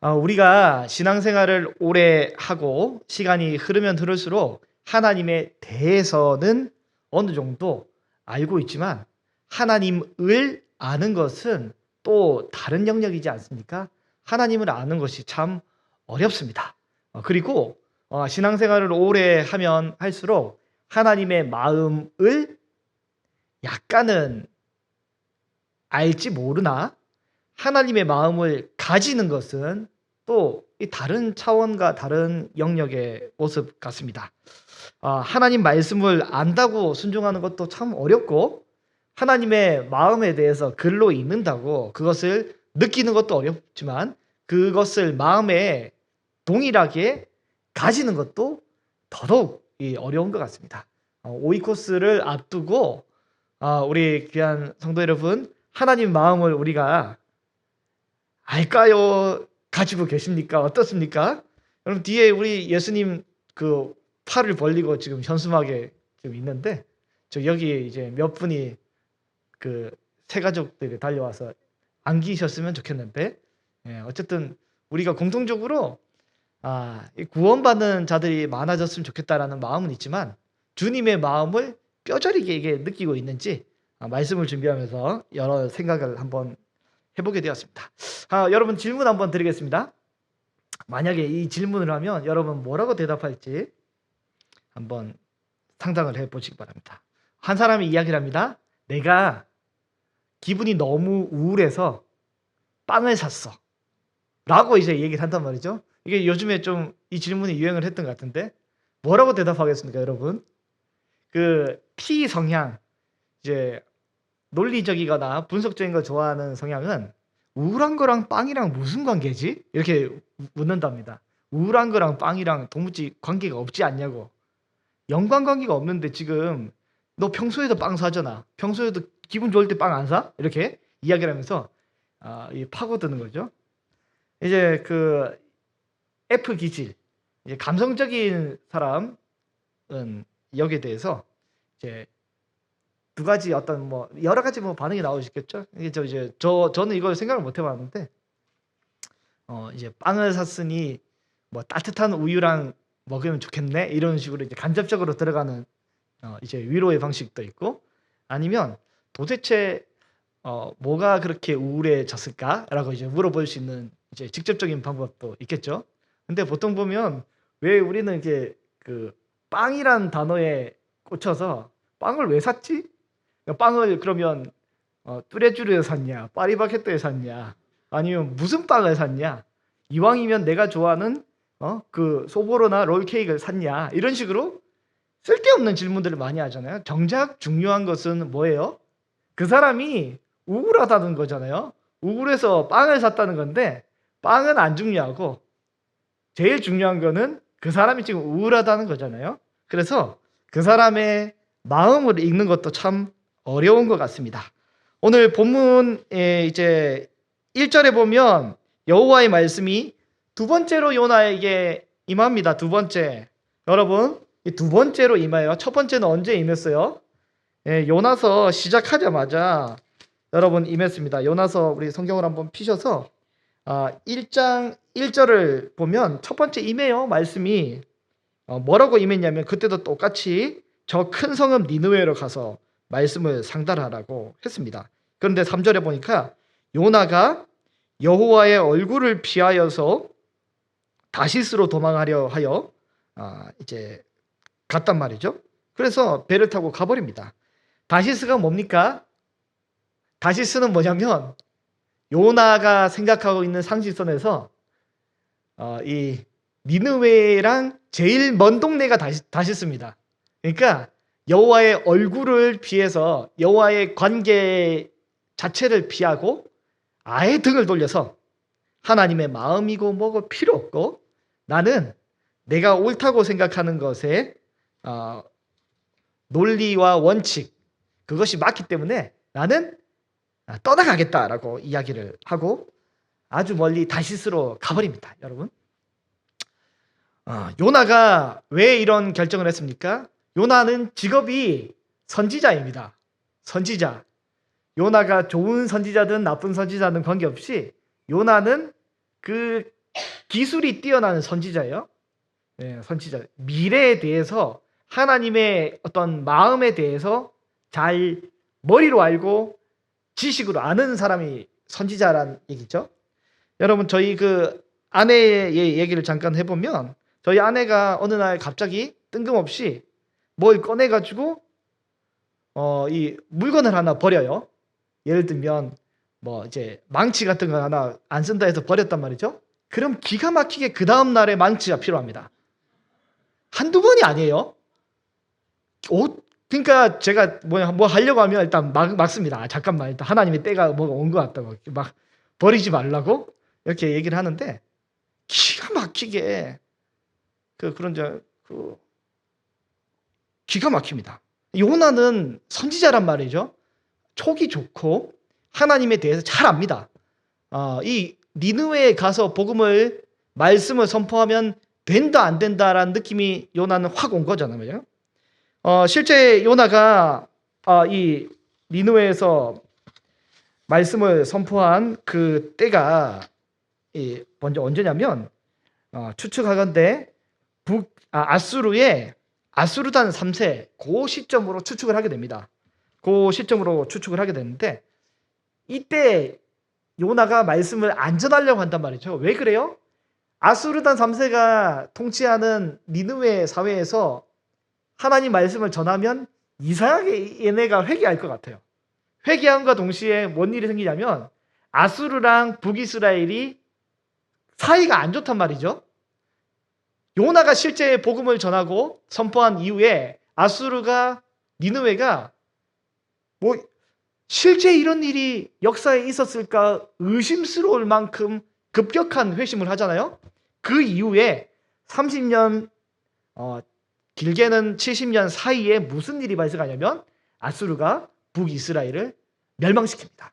우리가 신앙생활을 오래 하고 시간이 흐르면 흐를수록 하나님에 대해서는 어느 정도 알고 있지만 하나님을 아는 것은 또 다른 영역이지 않습니까? 하나님을 아는 것이 참 어렵습니다. 그리고 신앙생활을 오래 하면 할수록 하나님의 마음을 약간은 알지 모르나 하나님의 마음을 가지는 것은 또 다른 차원과 다른 영역의 모습 같습니다. 하나님 말씀을 안다고 순종하는 것도 참 어렵고 하나님의 마음에 대해서 글로 읽는다고 그것을 느끼는 것도 어렵지만 그것을 마음에 동일하게 가지는 것도 더더욱 어려운 것 같습니다. 오이코스를 앞두고 우리 귀한 성도 여러분, 하나님 마음을 우리가 알까요? 가지고 계십니까? 어떻습니까? 여러분 뒤에 우리 예수님 그 팔을 벌리고 지금 현수막에 지금 있는데 저 여기 이제 몇 분이 그 새 가족들이 달려와서 안기셨으면 좋겠는데 어쨌든 우리가 공통적으로 구원받는 자들이 많아졌으면 좋겠다라는 마음은 있지만 주님의 마음을 뼈저리게 이게 느끼고 있는지 말씀을 준비하면서 여러 생각을 한번 해보게 되었습니다. 여러분 질문 한번 드리겠습니다. 만약에 이 질문을 하면 여러분 뭐라고 대답할지 한번 상상을 해보시기 바랍니다. 한 사람이 이야기를 합니다. 내가 기분이 너무 우울해서 빵을 샀어 라고 이제 얘기를 한단 말이죠. 이게 요즘에 좀 이 질문이 유행을 했던 것 같은데 뭐라고 대답하겠습니까 여러분? 그 P 성향, 이제 논리적이거나 분석적인 걸 좋아하는 성향은 우울한 거랑 빵이랑 무슨 관계지? 이렇게 묻는답니다. 우울한 거랑 빵이랑 도무지 관계가 없지 않냐고. 연관관계가 없는데 지금 너 평소에도 빵 사잖아. 평소에도 기분 좋을 때 빵 안 사? 이렇게 이야기를 하면서 파고드는 거죠. 이제 그 F 기질, 이제 감성적인 사람은 여기에 대해서 이제 두 가지 어떤 뭐 여러 가지 뭐 반응이 나오시겠죠. 이게 저는 이걸 생각을 못 해봤는데 이제 빵을 샀으니 뭐 따뜻한 우유랑 먹으면 좋겠네 이런 식으로 이제 간접적으로 들어가는 이제 위로의 방식도 있고 아니면 도대체 뭐가 그렇게 우울해졌을까라고 이제 물어볼 수 있는 이제 직접적인 방법도 있겠죠. 근데 보통 보면 왜 우리는 이게 그 빵이란 단어에 꽂혀서 빵을 왜 샀지? 빵을 그러면 뚜레쥬르에 샀냐, 파리바게뜨에 샀냐, 아니면 무슨 빵을 샀냐? 이왕이면 내가 좋아하는 그 소보로나 롤케이크를 샀냐? 이런 식으로 쓸데없는 질문들을 많이 하잖아요. 정작 중요한 것은 뭐예요? 그 사람이 우울하다는 거잖아요. 우울해서 빵을 샀다는 건데 빵은 안 중요하고 제일 중요한 거는 그 사람이 지금 우울하다는 거잖아요. 그래서 그 사람의 마음을 읽는 것도 참 어려운 것 같습니다. 오늘 본문에 이제 1절에 보면 여호와의 말씀이 두 번째로 요나에게 임합니다. 두 번째. 여러분, 이 두 번째로 임해요. 첫 번째는 언제 임했어요? 요나서 시작하자마자 여러분 임했습니다. 요나서 우리 성경을 한번 피셔서 1장 1절을 보면 첫 번째 임해요. 말씀이 뭐라고 임했냐면 그때도 똑같이 저 큰 성읍 니느웨로 가서 말씀을 상달하라고 했습니다. 그런데 3절에 보니까 요나가 여호와의 얼굴을 피하여서 다시스로 도망하려 하여 이제 갔단 말이죠. 그래서 배를 타고 가버립니다. 다시스가 뭡니까? 다시스는 뭐냐면 요나가 생각하고 있는 상식선에서 이 니느웨랑 제일 먼 동네가 다시스입니다. 그러니까 여호와의 얼굴을 피해서 여호와의 관계 자체를 피하고 아예 등을 돌려서 하나님의 마음이고 뭐고 필요 없고 나는 내가 옳다고 생각하는 것에 논리와 원칙 그것이 맞기 때문에 나는 떠나가겠다라고 이야기를 하고 아주 멀리 다시스로 가버립니다. 여러분, 요나가 왜 이런 결정을 했습니까? 요나는 직업이 선지자입니다. 선지자. 요나가 좋은 선지자든 나쁜 선지자든 관계없이 요나는 그 기술이 뛰어나는 선지자예요. 네, 선지자. 미래에 대해서 하나님의 어떤 마음에 대해서 잘 머리로 알고 지식으로 아는 사람이 선지자란 얘기죠. 여러분 저희 그 아내의 얘기를 잠깐 해보면 저희 아내가 어느 날 갑자기 뜬금없이 뭘 꺼내가지고 이 물건을 하나 버려요. 예를 들면 뭐 이제 망치 같은 거 하나 안 쓴다 해서 버렸단 말이죠. 그럼 기가 막히게 그 다음 날에 망치가 필요합니다. 한두 번이 아니에요. 그러니까 제가 뭐 하려고 하면 일단 막습니다. 잠깐만 일단 하나님의 때가 뭐가 온 것 같다고 막 버리지 말라고 이렇게 얘기를 하는데 기가 막히게 기가 막힙니다. 요나는 선지자란 말이죠. 촉이 좋고 하나님에 대해서 잘 압니다. 이 니느웨에 가서 말씀을 선포하면 된다 안 된다라는 느낌이 요나는 확 온 거잖아요. 실제 요나가 이 니느웨에서 말씀을 선포한 그 때가 먼저 언제냐면 추측하건대 아수르단 3세 그 시점으로 추측을 하게 됩니다. 그 시점으로 추측을 하게 되는데 이때 요나가 말씀을 안 전하려고 한단 말이죠. 왜 그래요? 아수르단 3세가 통치하는 니느웨 사회에서 하나님 말씀을 전하면 이상하게 얘네가 회개할 것 같아요. 회개함과 동시에 뭔 일이 생기냐면 아수르랑 북이스라엘이 사이가 안 좋단 말이죠. 요나가 실제 복음을 전하고 선포한 이후에 아수르가 니느웨가 뭐 실제 이런 일이 역사에 있었을까 의심스러울 만큼 급격한 회심을 하잖아요. 그 이후에 30년 길게는 70년 사이에 무슨 일이 발생하냐면 아수르가 북이스라엘을 멸망시킵니다.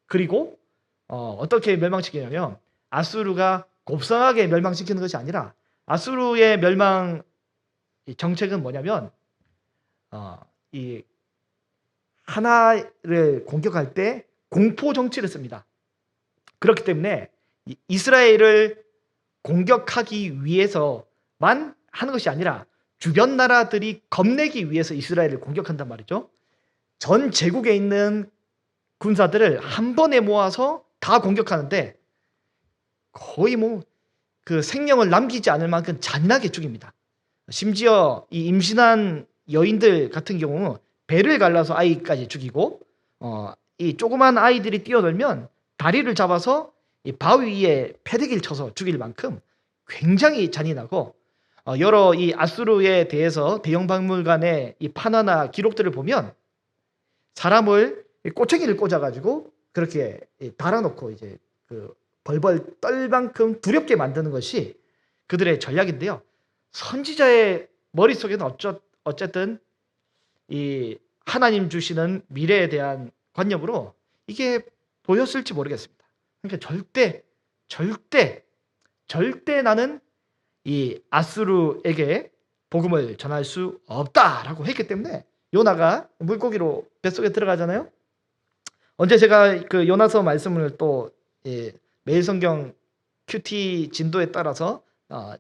그리고 어떻게 멸망시키냐면 아수르가 곱상하게 멸망시키는 것이 아니라 아수르의 멸망 정책은 뭐냐면 이 하나를 공격할 때 공포 정치를 씁니다. 그렇기 때문에 이스라엘을 공격하기 위해서만 하는 것이 아니라 주변 나라들이 겁내기 위해서 이스라엘을 공격한단 말이죠. 전 제국에 있는 군사들을 한 번에 모아서 다 공격하는데 거의 그 생명을 남기지 않을 만큼 잔인하게 죽입니다. 심지어 이 임신한 여인들 같은 경우 배를 갈라서 아이까지 죽이고 이 조그만 아이들이 뛰어놀면 다리를 잡아서 이 바위 위에 패대기를 쳐서 죽일 만큼 굉장히 잔인하고 여러 이 아수르에 대해서 대형박물관의 이 판화나 기록들을 보면 사람을 꼬챙이를 꽂아가지고 그렇게 달아놓고 이제 그 벌벌 떨 만큼 두렵게 만드는 것이 그들의 전략인데요. 선지자의 머릿속에는 어쨌든 이 하나님 주시는 미래에 대한 관념으로 이게 보였을지 모르겠습니다. 그러니까 절대 나는 이 아수르에게 복음을 전할 수 없다라고 했기 때문에 요나가 물고기로 뱃속에 들어가잖아요. 언제 제가 그 요나서 말씀을 또 매일 성경 큐티 진도에 따라서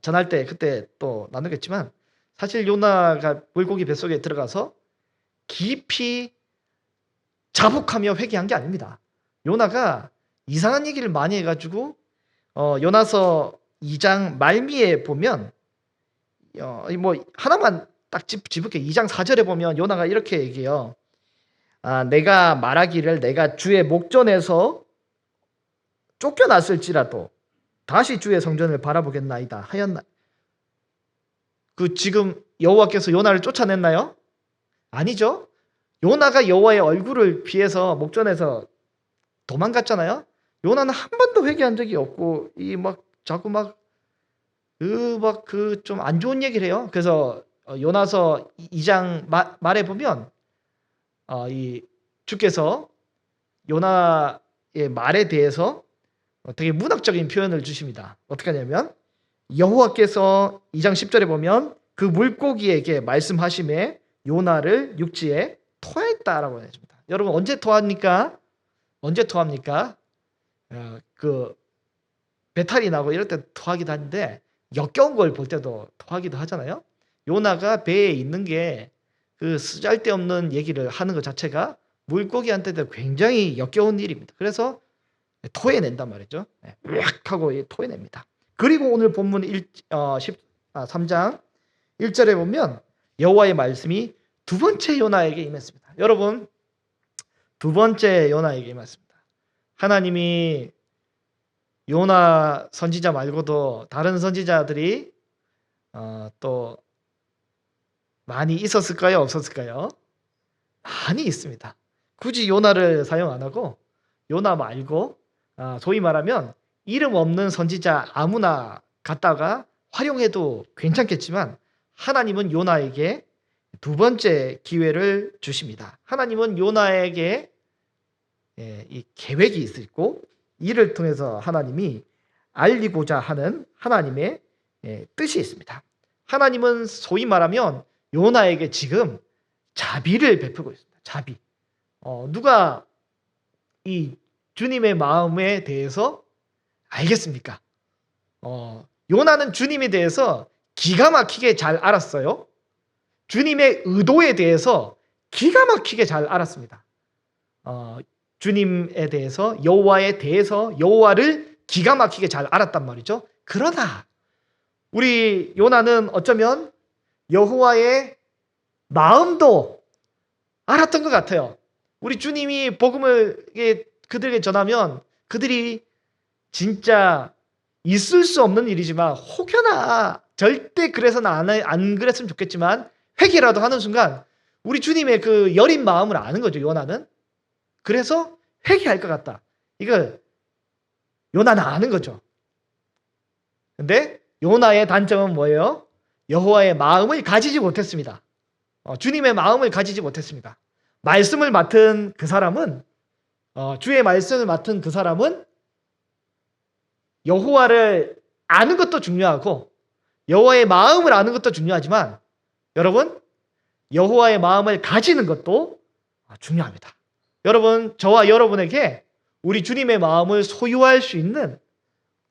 전할 때 그때 또 나누겠지만 사실 요나가 물고기 뱃속에 들어가서 깊이 자복하며 회개한 게 아닙니다. 요나가 이상한 얘기를 많이 해가지고 요나서 2장 말미에 보면 뭐 하나만 딱 짚을게. 2장 4절에 보면 요나가 이렇게 얘기해요. 내가 말하기를 내가 주의 목전에서 쫓겨났을지라도 다시 주의 성전을 바라보겠나이다 하였나. 그 지금 여호와께서 요나를 쫓아냈나요? 아니죠. 요나가 여호와의 얼굴을 피해서 목전에서 도망갔잖아요. 요나는 한 번도 회개한 적이 없고 자꾸 좀 안 좋은 얘기를 해요. 그래서 요나서 2장 말에 보면 이 주께서 요나의 말에 대해서 되게 문학적인 표현을 주십니다. 어떻게 하냐면 여호와께서 2장 10절에 보면 그 물고기에게 말씀하심에 요나를 육지에 토했다라고 했습니다. 여러분 언제 토합니까? 그 배탈이 나고 이럴 때 토하기도 하는데 역겨운 걸 볼 때도 토하기도 하잖아요. 요나가 배에 있는 게 그 쓰잘데없는 얘기를 하는 것 자체가 물고기한테도 굉장히 역겨운 일입니다. 그래서 토해낸단 말이죠. 으악 하고 토해냅니다. 그리고 오늘 본문 3장 1절에 보면 여호와의 말씀이 두 번째 요나에게 임했습니다. 여러분, 두 번째 요나에게 임했습니다. 하나님이 요나 선지자 말고도 다른 선지자들이 또 많이 있었을까요? 없었을까요? 많이 있습니다. 굳이 요나를 사용 안 하고 요나 말고 소위 말하면 이름 없는 선지자 아무나 갖다가 활용해도 괜찮겠지만 하나님은 요나에게 두 번째 기회를 주십니다. 하나님은 요나에게 이 계획이 있고 이를 통해서 하나님이 알리고자 하는 하나님의 뜻이 있습니다. 하나님은 소위 말하면 요나에게 지금 자비를 베푸고 있습니다. 자비. 누가 이 주님의 마음에 대해서 알겠습니까? 요나는 주님에 대해서 기가 막히게 잘 알았어요. 주님의 의도에 대해서 기가 막히게 잘 알았습니다. 주님에 대해서 여호와를 기가 막히게 잘 알았단 말이죠. 그러나 우리 요나는 어쩌면 여호와의 마음도 알았던 것 같아요. 우리 주님이 복음을 그들에게 전하면 그들이 진짜 있을 수 없는 일이지만 혹여나 절대 그래서는 안 그랬으면 좋겠지만 회개라도 하는 순간 우리 주님의 그 여린 마음을 아는 거죠. 요나는. 그래서 회개할 것 같다. 이걸 요나는 아는 거죠. 근데 요나의 단점은 뭐예요? 여호와의 마음을 가지지 못했습니다. 주님의 마음을 가지지 못했습니다. 말씀을 맡은 그 사람은 주의 말씀을 맡은 그 사람은 여호와를 아는 것도 중요하고 여호와의 마음을 아는 것도 중요하지만 여러분 여호와의 마음을 가지는 것도 중요합니다. 여러분 저와 여러분에게 우리 주님의 마음을 소유할 수 있는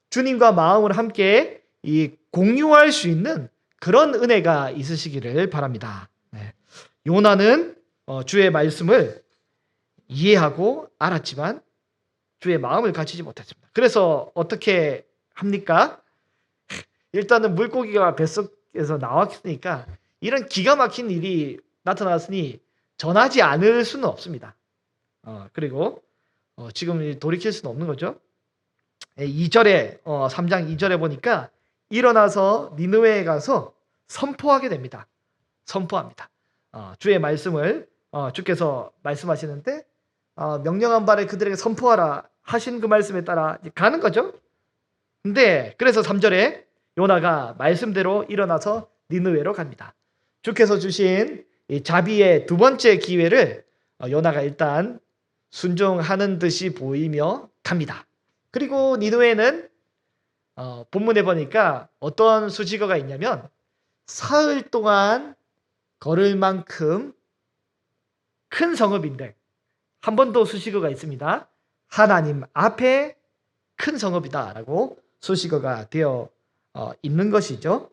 주님과 마음을 함께 공유할 수 있는 그런 은혜가 있으시기를 바랍니다. 요나는 주의 말씀을 이해하고 알았지만 주의 마음을 가지지 못했습니다. 그래서 어떻게 합니까? 일단은 물고기가 뱃속에서 나왔으니까 이런 기가 막힌 일이 나타났으니 전하지 않을 수는 없습니다. 그리고 지금 돌이킬 수는 없는 거죠. 2절에 3장 2절에 보니까 일어나서 니느웨에 가서 선포하게 됩니다. 선포합니다. 주의 말씀을 주께서 말씀하시는데 명령한 바를 그들에게 선포하라 하신 그 말씀에 따라 가는 거죠. 근데 그래서 3절에 요나가 말씀대로 일어나서 니느웨로 갑니다. 주께서 주신 이 자비의 두 번째 기회를 요나가 일단 순종하는 듯이 보이며 갑니다. 그리고 니느웨는 본문에 보니까 어떤 수식어가 있냐면 사흘 동안 걸을 만큼 큰 성읍인데 한 번 더 수식어가 있습니다. 하나님 앞에 큰 성읍이다 라고 수식어가 되어 있는 것이죠.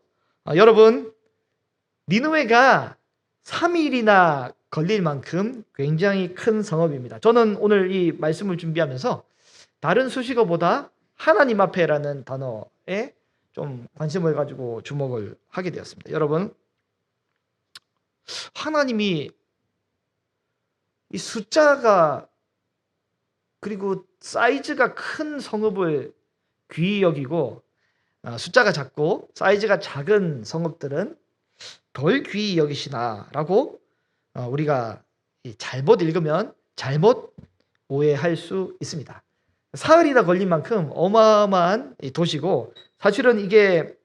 여러분 니느웨가 3일이나 걸릴 만큼 굉장히 큰 성읍입니다. 저는 오늘 이 말씀을 준비하면서 다른 수식어보다 하나님 앞에라는 단어에 좀 관심을 가지고 주목을 하게 되었습니다. 여러분 하나님이 이 숫자가 그리고 사이즈가 큰 성읍을 귀히 여기고 숫자가 작고 사이즈가 작은 성읍들은 덜 귀히 여기시나라고 우리가 잘못 읽으면 잘못 오해할 수 있습니다. 사흘이나 걸린 만큼 어마어마한 도시고 사실은 이게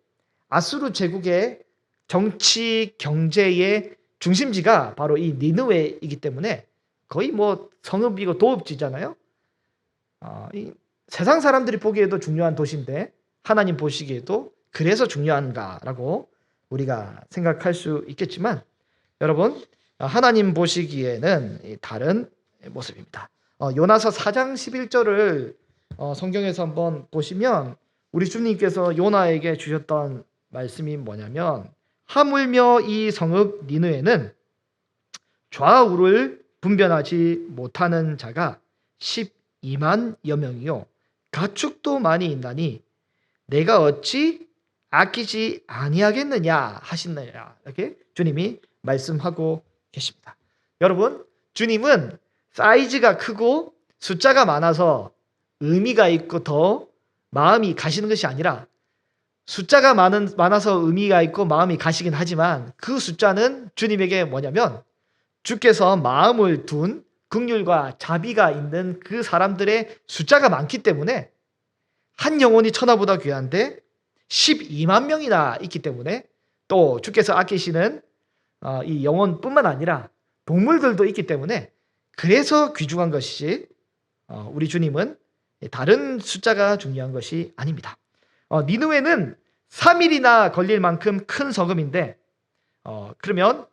아수르 제국의 정치 경제의 중심지가 바로 이 니느웨이기 때문에 거의 뭐 성읍이고 도읍지잖아요. 이 세상 사람들이 보기에도 중요한 도시인데 하나님 보시기에도 그래서 중요한가라고 우리가 생각할 수 있겠지만 여러분 하나님 보시기에는 다른 모습입니다. 요나서 4장 11절을 성경에서 한번 보시면 우리 주님께서 요나에게 주셨던 말씀이 뭐냐면, 하물며 이 성읍 니느웨는 좌우를 분별하지 못하는 자가 12만여 명이요 가축도 많이 있나니 내가 어찌 아끼지 아니하겠느냐 하시느냐, 이렇게 주님이 말씀하고 계십니다. 여러분, 주님은 사이즈가 크고 숫자가 많아서 의미가 있고 더 마음이 가시는 것이 아니라, 숫자가 많아서 의미가 있고 마음이 가시긴 하지만 그 숫자는 주님에게 뭐냐면, 주께서 마음을 둔 긍휼과 자비가 있는 그 사람들의 숫자가 많기 때문에, 한 영혼이 천하보다 귀한데 12만 명이나 있기 때문에, 또 주께서 아끼시는 이 영혼뿐만 아니라 동물들도 있기 때문에, 그래서 귀중한 것이지 우리 주님은 다른 숫자가 중요한 것이 아닙니다. 니느웨는 3일이나 걸릴 만큼 큰 성읍인데, 그러면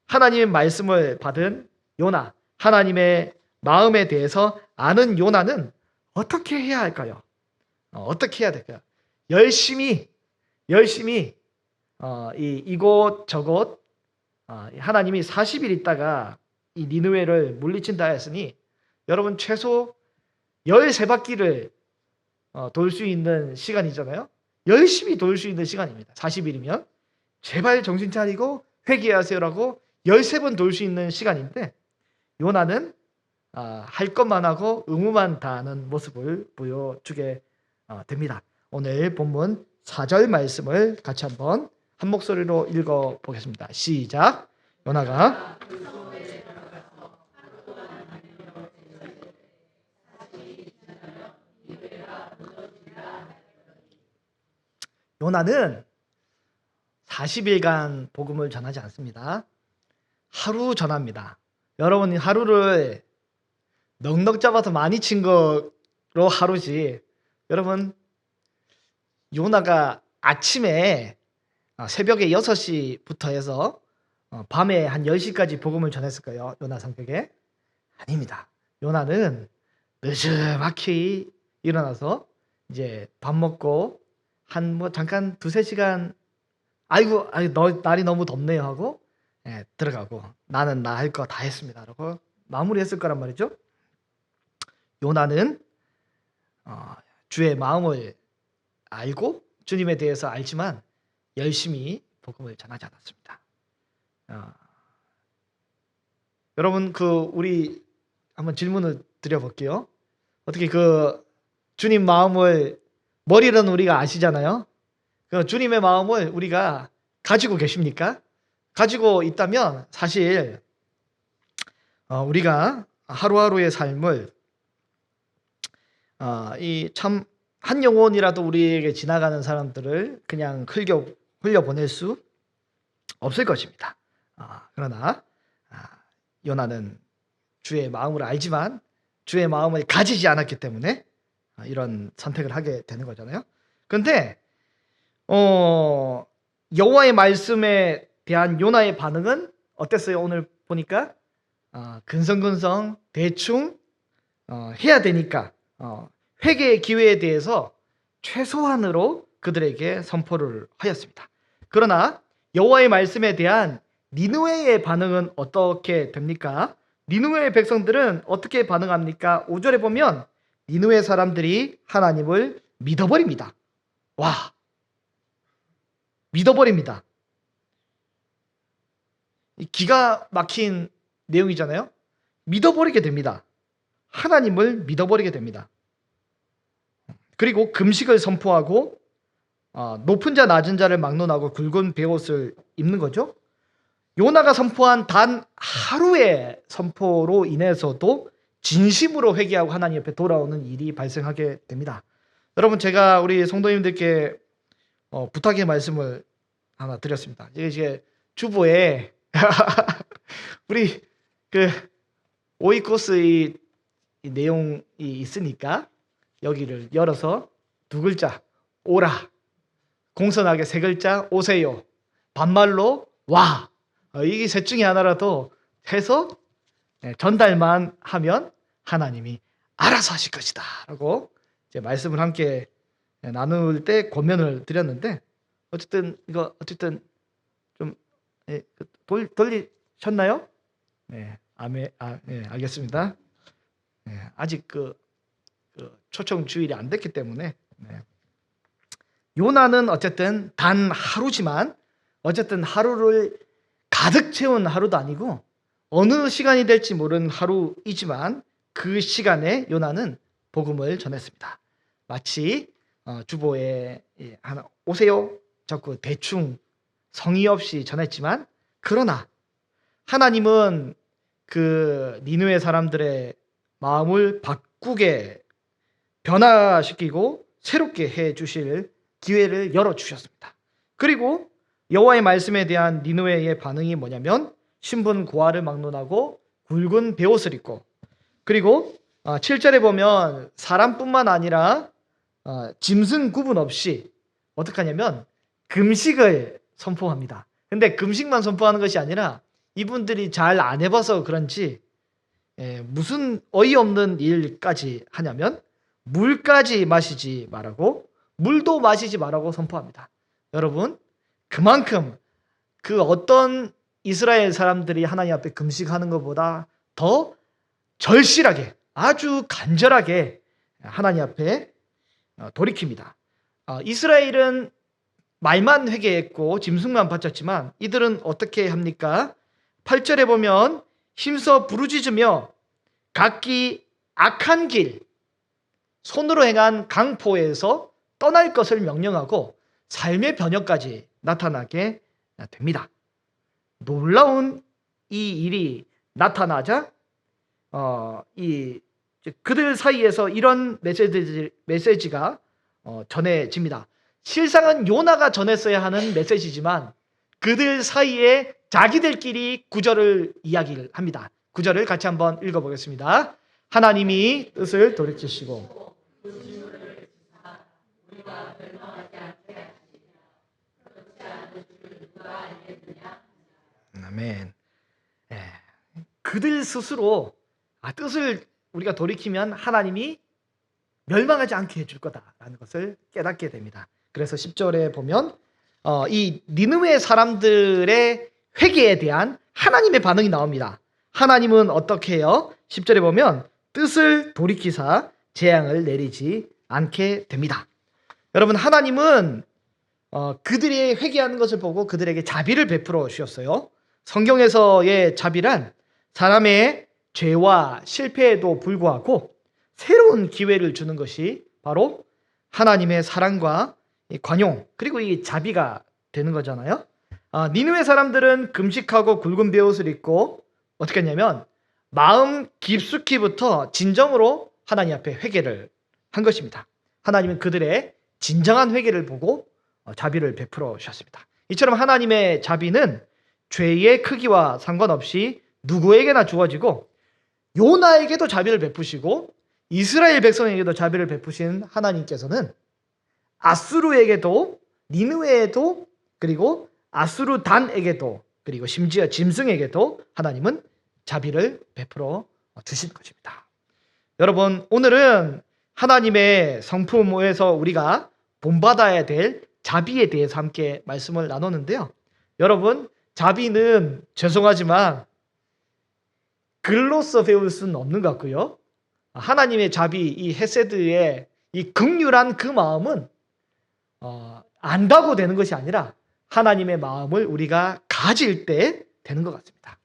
하나님의 말씀을 받은 요나, 하나님의 마음에 대해서 아는 요나는 어떻게 해야 할까요? 어떻게 해야 될까요? 열심히 이곳 저곳 하나님이 40일 있다가 이 니느웨를 물리친다 했으니, 여러분 최소 13바퀴를 돌 수 있는 시간이잖아요. 열심히 돌 수 있는 시간입니다. 40일이면 제발 정신 차리고 회개하세요라고 13번 돌 수 있는 시간인데, 요나는 할 것만 하고 의무만 다하는 모습을 보여주게 됩니다. 오늘 본문 4절 말씀을 같이 한번 한 목소리로 읽어 보겠습니다. 시작. 요나가 요나는 40일간 복음을 전하지 않습니다. 하루 전합니다. 여러분, 하루를 넉넉 잡아서 많이 친 거로 하루지, 여러분 요나가 아침에 새벽에 6시부터 해서 밤에 한 10시까지 복음을 전했을까요? 요나 성격에? 아닙니다. 요나는 늦지막히 일어나서 이제 밥 먹고 한 잠깐 2-3시간 아이고 날이 너무 덥네요 하고 들어가고, 나는 나 할 거 다 했습니다 라고 마무리했을 거란 말이죠. 요나는 주의 마음을 알고 주님에 대해서 알지만 열심히 복음을 전하지 않았습니다. 여러분, 우리 한번 질문을 드려볼게요. 어떻게 주님 마음을, 머리로는 우리가 아시잖아요. 주님의 마음을 우리가 가지고 계십니까? 가지고 있다면 사실 우리가 하루하루의 삶을 이 참 한 영혼이라도 우리에게 지나가는 사람들을 그냥 흘려보낼 수 없을 것입니다. 그러나 요나는 주의 마음을 알지만 주의 마음을 가지지 않았기 때문에 이런 선택을 하게 되는 거잖아요. 그런데 여호와의 말씀에 대한 요나의 반응은 어땠어요? 오늘 보니까 근성근성 대충 해야 되니까 회개의 기회에 대해서 최소한으로 그들에게 선포를 하였습니다. 그러나 여호와의 말씀에 대한 니느웨의 반응은 어떻게 됩니까? 니느웨의 백성들은 어떻게 반응합니까? 5절에 보면 니느웨 사람들이 하나님을 믿어버립니다. 와, 믿어버립니다. 기가 막힌 내용이잖아요. 믿어버리게 됩니다. 하나님을 믿어버리게 됩니다. 그리고 금식을 선포하고 높은 자 낮은 자를 막론하고 굵은 베옷을 입는 거죠. 요나가 선포한 단 하루의 선포로 인해서도 진심으로 회개하고 하나님 옆에 돌아오는 일이 발생하게 됩니다. 여러분, 제가 우리 성도님들께 부탁의 말씀을 하나 드렸습니다. 이제 주보에 우리 오이코스 이 내용이 있으니까 여기를 열어서 2글자 오라, 공손하게 3글자 오세요, 반말로 와, 이게 셋 중에 하나라도 해서 전달만 하면 하나님이 알아서 하실 것이다 라고 이제 말씀을 함께 나눌 때 권면을 드렸는데 어쨌든 좀 돌리셨나요? 네, 알겠습니다. 아직 그 초청 주일이 안 됐기 때문에 요나는 어쨌든 단 하루지만 어쨌든 하루를 가득 채운 하루도 아니고 어느 시간이 될지 모르는 하루이지만 그 시간에 요나는 복음을 전했습니다. 마치 주보에 하나 오세요 자꾸 대충 성의 없이 전했지만 그러나 하나님은 그 니느웨 사람들의 마음을 바꾸게 변화시키고 새롭게 해 주실 기회를 열어 주셨습니다. 그리고 여호와의 말씀에 대한 니느웨의 반응이 뭐냐면 신분 고아를 막론하고 굵은 베옷을 입고 그리고 7절에 보면 사람뿐만 아니라 짐승 구분 없이 어떻게 하냐면 금식을 선포합니다. 근데 금식만 선포하는 것이 아니라 이분들이 잘 안 해봐서 그런지 무슨 어이없는 일까지 하냐면 물까지 마시지 말라고 물도 마시지 말라고 선포합니다. 여러분 그만큼 그 어떤 이스라엘 사람들이 하나님 앞에 금식하는 것보다 더 절실하게 아주 간절하게 하나님 앞에 돌이킵니다. 이스라엘은 말만 회개했고 짐승만 바쳤지만 이들은 어떻게 합니까? 8절에 보면 힘써 부르짖으며 각기 악한 길 손으로 행한 강포에서 떠날 것을 명령하고 삶의 변혁까지 나타나게 됩니다. 놀라운 이 일이 나타나자 그들 사이에서 이런 메시지가 전해집니다. 실상은 요나가 전했어야 하는 메시지지만 그들 사이에 자기들끼리 구절을 이야기를 합니다. 구절을 같이 한번 읽어보겠습니다. 하나님이 뜻을 돌이키시고 아멘. 그들 스스로 뜻을 우리가 돌이키면 하나님이 멸망하지 않게 해줄 거다라는 것을 깨닫게 됩니다. 그래서 10절에 보면 이 니느웨 사람들의 회개에 대한 하나님의 반응이 나옵니다. 하나님은 어떻게 해요? 10절에 보면 뜻을 돌이키사 재앙을 내리지 않게 됩니다. 여러분 하나님은 그들이 회개하는 것을 보고 그들에게 자비를 베풀어 주셨어요. 성경에서의 자비란 사람의 죄와 실패에도 불구하고 새로운 기회를 주는 것이 바로 하나님의 사랑과 관용 그리고 이 자비가 되는 거잖아요. 니느웨 사람들은 금식하고 굵은 베옷을 입고 어떻게 했냐면 마음 깊숙이부터 진정으로 하나님 앞에 회개를 한 것입니다. 하나님은 그들의 진정한 회개를 보고 자비를 베풀어 주셨습니다. 이처럼 하나님의 자비는 죄의 크기와 상관없이 누구에게나 주어지고 요나에게도 자비를 베푸시고 이스라엘 백성에게도 자비를 베푸신 하나님께서는 아수르에게도 니느웨에도 그리고 아수르단에게도 그리고 심지어 짐승에게도 하나님은 자비를 베풀어 주신 것입니다. 여러분 오늘은 하나님의 성품에서 우리가 본받아야 될 자비에 대해서 함께 말씀을 나눴는데요. 여러분 자비는 죄송하지만 글로써 배울 수는 없는 것 같고요. 하나님의 자비, 이 헤세드의 이 긍휼한 그 마음은 안다고 되는 것이 아니라 하나님의 마음을 우리가 가질 때 되는 것 같습니다.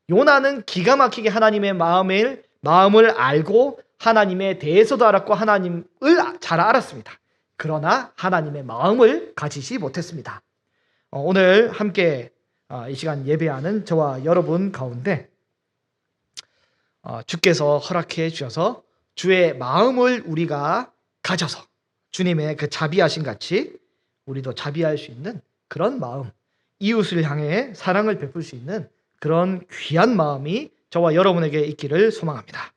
요나는 기가 막히게 하나님의 마음을 알고 하나님에 대해서도 알았고 하나님을 잘 알았습니다. 그러나 하나님의 마음을 가지지 못했습니다. 오늘 함께 이 시간 예배하는 저와 여러분 가운데 주께서 허락해 주셔서 주의 마음을 우리가 가져서 주님의 그 자비하심 같이 우리도 자비할 수 있는 그런 마음, 이웃을 향해 사랑을 베풀 수 있는 그런 귀한 마음이 저와 여러분에게 있기를 소망합니다.